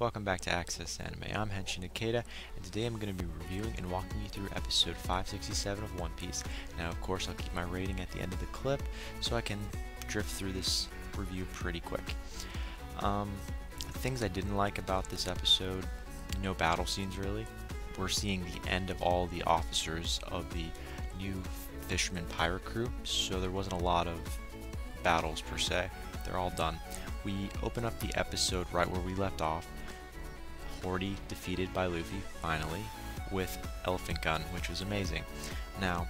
welcome back to Access Anime. I'm Henshin Ikeda, and today I'm going to be reviewing and walking you through episode 567 of One Piece. Now, of course, I'll keep my rating at the end of the clip, so I can drift through this review pretty quick. Things I didn't like about this episode, no battle scenes really. We're seeing the end of all the officers of the new fisherman pirate crew, so there wasn't a lot of battles per se. They're all done. We open up the episode right where we left off. Hori defeated by Luffy, finally, with Elephant Gun, which was amazing. Now,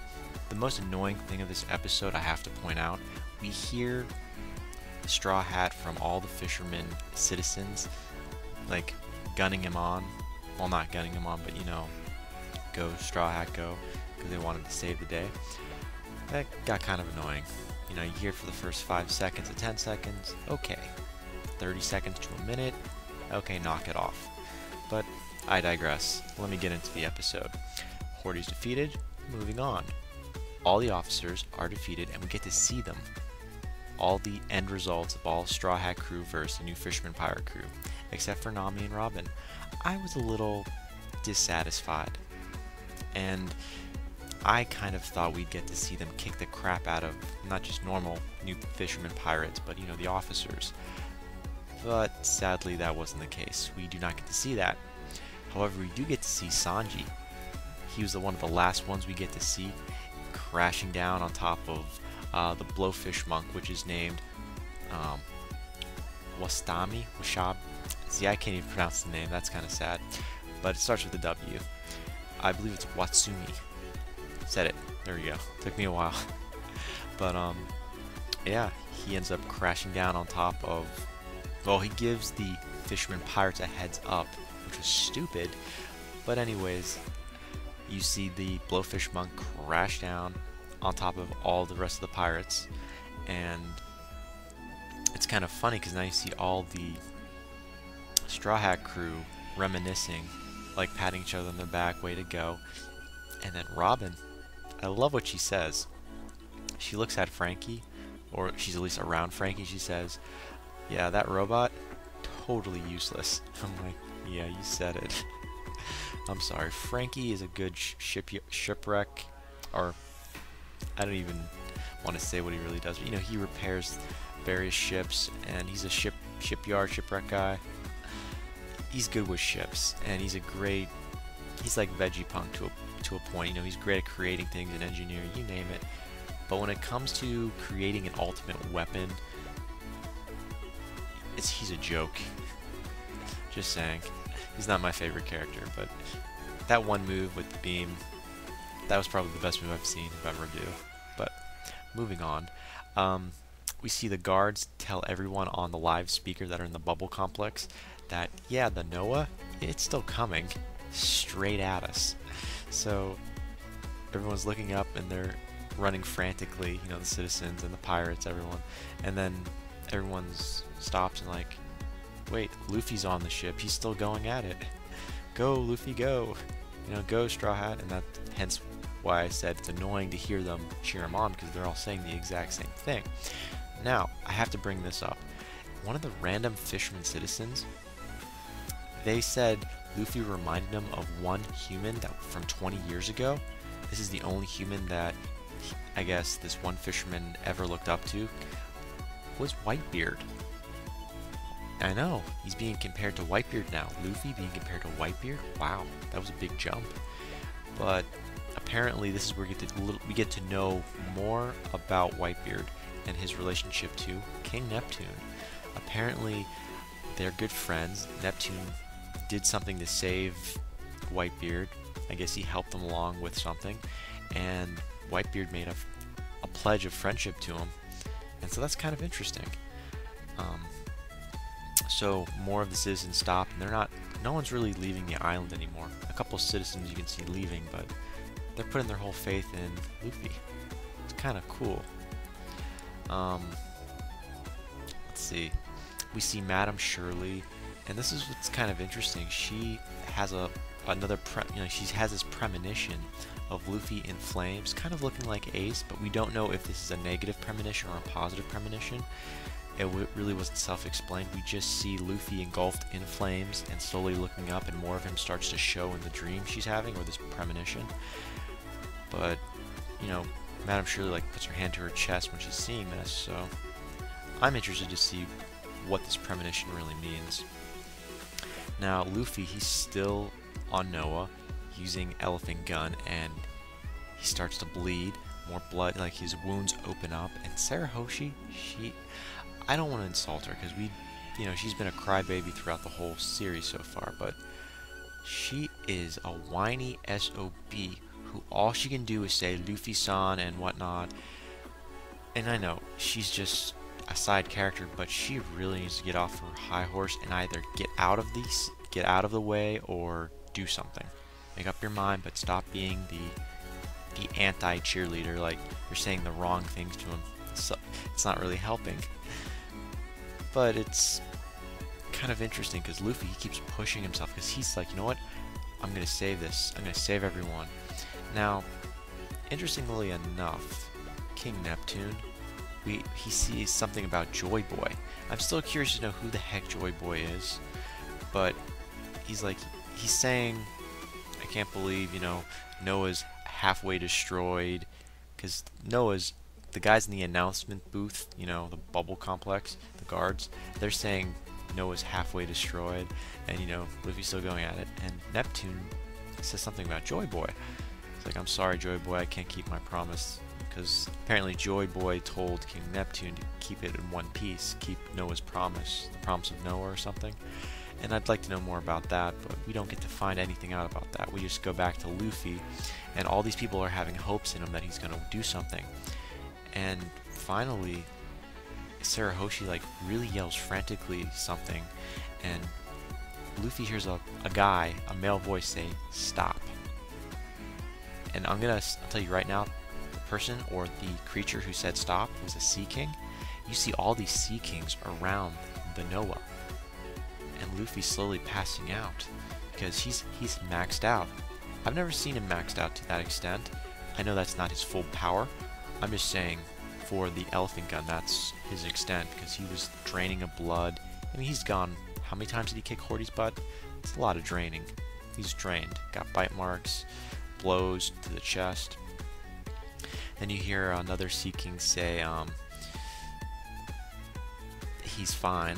the most annoying thing of this episode I have to point out, we hear the Straw Hat from all the fishermen citizens, like, gunning him on. Well, not gunning him on, but you know, go Straw Hat, go, because they wanted to save the day. That got kind of annoying. You know, you hear it for the first 5 seconds to 10 seconds, okay. 30 seconds to a minute, okay, knock it off. But I digress. Let me get into the episode. Hori's defeated, moving on. All the officers are defeated, and we get to see them. All the end results of all Straw Hat crew versus the new Fisherman Pirate crew, except for Nami and Robin. I was a little dissatisfied, and I kind of thought we'd get to see them kick the crap out of not just normal new fisherman pirates, but you know, the officers. But sadly that wasn't the case. We do not get to see that. However, we do get to see Sanji. He was one of the last ones we get to see crashing down on top of the blowfish monk, which is named Wastami? Washab? See, I can't even pronounce the name, that's kind of sad. But it starts with a W. I believe it's Watsumi. Said it. There we go. Took me a while. But yeah, he ends up crashing down on top of, well, he gives the fisherman pirates a heads up, which was stupid. But anyways, you see the blowfish monk crash down on top of all the rest of the pirates, and it's kind of funny because now you see all the Straw Hat crew reminiscing, like patting each other on their back, way to go. And then Robin, I love what she says. She looks at Frankie, or she's at least around Frankie, she says, yeah, that robot, totally useless. I'm like, yeah, you said it. I'm sorry, Frankie is a good shipwreck, or I don't even want to say what he really does, but you know, he repairs various ships, and he's a shipwreck guy. He's good with ships, and he's like Vegapunk to a point. You know, he's great at creating things and engineering, you name it. But when it comes to creating an ultimate weapon, he's a joke. Just saying. He's not my favorite character, but that one move with the beam, that was probably the best move I've seen him ever do. But moving on, we see the guards tell everyone on the live speaker that are in the bubble complex that, yeah, the Noah, it's still coming straight at us. So everyone's looking up and they're running frantically, you know, the citizens and the pirates, everyone. And then everyone stops and like, wait, Luffy's on the ship, he's still going at it. Go, Luffy, go. You know, go, Straw Hat. And that, hence why I said it's annoying to hear them cheer him on, because they're all saying the exact same thing. Now, I have to bring this up. One of the random fisherman citizens, they said Luffy reminded them of one human that from 20 years ago. This is the only human that I guess this one fisherman ever looked up to, was Whitebeard. I know, he's being compared to Whitebeard now. Luffy being compared to Whitebeard? Wow, that was a big jump. But apparently this is where we get to know more about Whitebeard and his relationship to King Neptune. Apparently they're good friends. Neptune did something to save Whitebeard. I guess he helped them along with something, and Whitebeard made a pledge of friendship to him, and so that's kind of interesting. So more of the citizens stop, and no one's really leaving the island anymore. A couple citizens you can see leaving, but they're putting their whole faith in Luffy. It's kind of cool. Let's see. We see Madame Shirley, and this is what's kind of interesting. She has she has this premonition of Luffy in flames, kind of looking like Ace, but we don't know if this is a negative premonition or a positive premonition. it really wasn't self-explained. We just see Luffy engulfed in flames and slowly looking up, and more of him starts to show in the dream she's having, or this premonition. But, you know, Madame Shirley like puts her hand to her chest when she's seeing this, so I'm interested to see what this premonition really means. Now, Luffy, he's still on Noah using Elephant Gun, and he starts to bleed. More blood, like his wounds open up, and Sarah Hoshi, I don't want to insult her because she's been a crybaby throughout the whole series so far, but she is a whiny SOB who all she can do is say Luffy-san and whatnot. And I know she's just a side character, but she really needs to get off her high horse and either get out of the way or do something. Make up your mind, but stop being the anti-cheerleader. Like, you're saying the wrong things to him. So it's not really helping. But it's kind of interesting because Luffy, he keeps pushing himself because he's like, you know what? I'm gonna save this. I'm gonna save everyone. Now, interestingly enough, King Neptune, he sees something about Joy Boy. I'm still curious to know who the heck Joy Boy is, but he's saying, I can't believe, Noah's halfway destroyed, because the guys in the announcement booth, the bubble complex, the guards, they're saying Noah's halfway destroyed, and Luffy's still going at it, and Neptune says something about Joy Boy. It's like, I'm sorry, Joy Boy, I can't keep my promise, because apparently Joy Boy told King Neptune to keep it in one piece, keep Noah's promise, the promise of Noah or something. And I'd like to know more about that, but we don't get to find anything out about that. We just go back to Luffy, and all these people are having hopes in him that he's going to do something. And finally, Sarah Hoshi really yells frantically something, and Luffy hears a male voice say, "Stop." And I'll tell you right now, the person or the creature who said stop was a Sea King. You see all these Sea Kings around the Noah, and Luffy's slowly passing out because he's maxed out. I've never seen him maxed out to that extent. I know that's not his full power. I'm just saying, for the Elephant Gun, that's his extent, because he was draining of blood. I mean, he's gone. How many times did he kick Horty's butt? It's a lot of draining. He's drained. Got bite marks, blows to the chest. Then you hear another Sea King say, he's fine.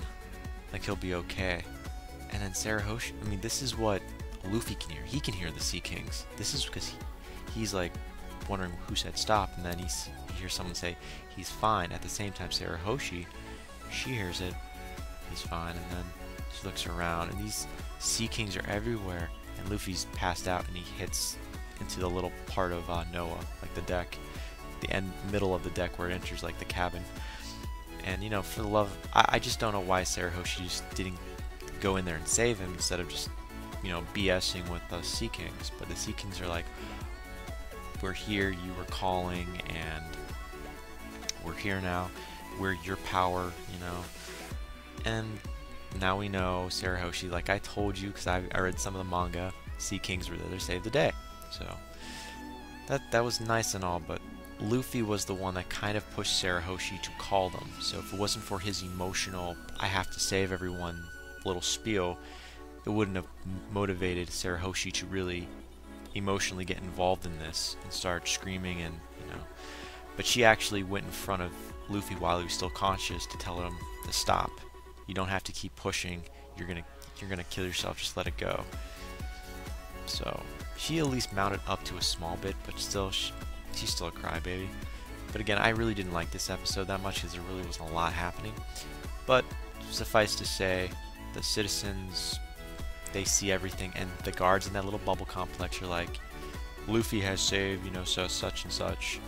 Like, he'll be okay. And then Sarah Hoshi, I mean, this is what Luffy can hear. He can hear the Sea Kings. This is because he's wondering who said stop, and then he hears someone say he's fine. At the same time, Sarah Hoshi, she hears it, he's fine, and then she looks around, and these Sea Kings are everywhere, and Luffy's passed out, and he hits into the little part of Noah, like the deck, the middle of the deck where it enters the cabin. And for the love, I just don't know why Sarah Hoshi just didn't go in there and save him instead of just BSing with the Sea Kings. But the Sea Kings are like, we're here, you were calling, and we're here now, we're your power, and now we know Sarah Hoshi, like I told you, because I read some of the manga, Sea Kings were there to save the day. So that was nice and all, but Luffy was the one that kind of pushed Sarah Hoshi to call them. So if it wasn't for his emotional, I have to save everyone little spiel, it wouldn't have motivated Sarah Hoshi to really emotionally get involved in this and start screaming, and but she actually went in front of Luffy while he was still conscious to tell him to stop. You don't have to keep pushing. You're gonna kill yourself. Just let it go. So she at least mounted up to a small bit, but still, she's still a crybaby. But again, I really didn't like this episode that much because there really wasn't a lot happening. But suffice to say, the citizens, they see everything, and the guards in that little bubble complex are like, Luffy has saved, so such and such.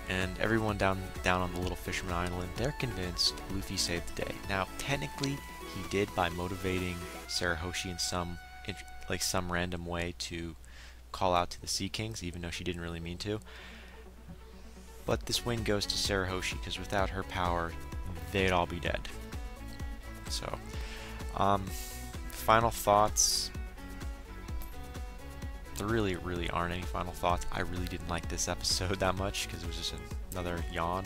And everyone down on the little fisherman island, they're convinced Luffy saved the day. Now, technically, he did by motivating Sarah Hoshi in some random way to call out to the Sea Kings, even though she didn't really mean to. But this win goes to Sarah Hoshi, because without her power, they'd all be dead. So, final thoughts. There really aren't any final thoughts. I really didn't like this episode that much because it was just another yawn.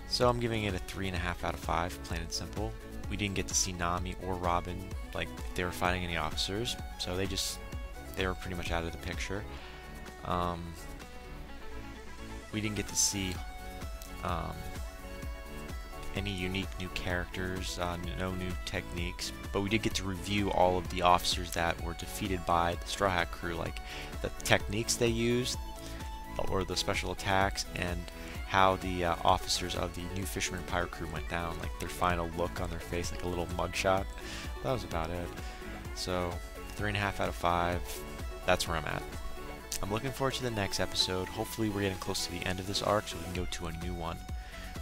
So I'm giving it a 3.5 out of 5, plain and simple. We didn't get to see Nami or Robin, like, if they were fighting any officers, so they were pretty much out of the picture. We didn't get to see any unique new characters, no new techniques, but we did get to review all of the officers that were defeated by the Straw Hat crew, like the techniques they used, or the special attacks, and how the officers of the new Fisherman Pirate crew went down, like their final look on their face, like a little mugshot. That was about it. So 3.5 out of 5, that's where I'm at. I'm looking forward to the next episode. Hopefully we're getting close to the end of this arc so we can go to a new one,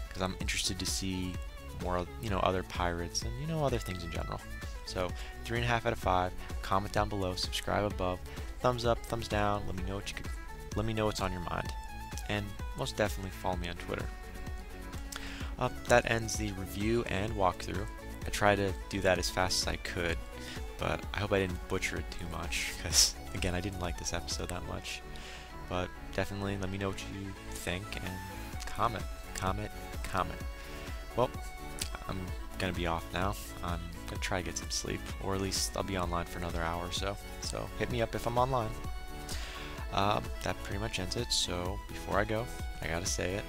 because I'm interested to see more, other pirates and, other things in general. So 3.5 out of 5, comment down below, subscribe above, thumbs up, thumbs down, let me know what's on your mind. And most definitely follow me on Twitter. That ends the review and walkthrough. I tried to do that as fast as I could, but I hope I didn't butcher it too much, because again, I didn't like this episode that much. But definitely let me know what you think, and comment. Well, I'm gonna be off now. I'm gonna try to get some sleep, or at least I'll be online for another hour or so. So hit me up if I'm online. That pretty much ends it, so before I go, I gotta say it.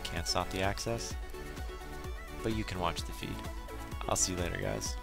Can't stop the access, but you can watch the feed. I'll see you later, guys.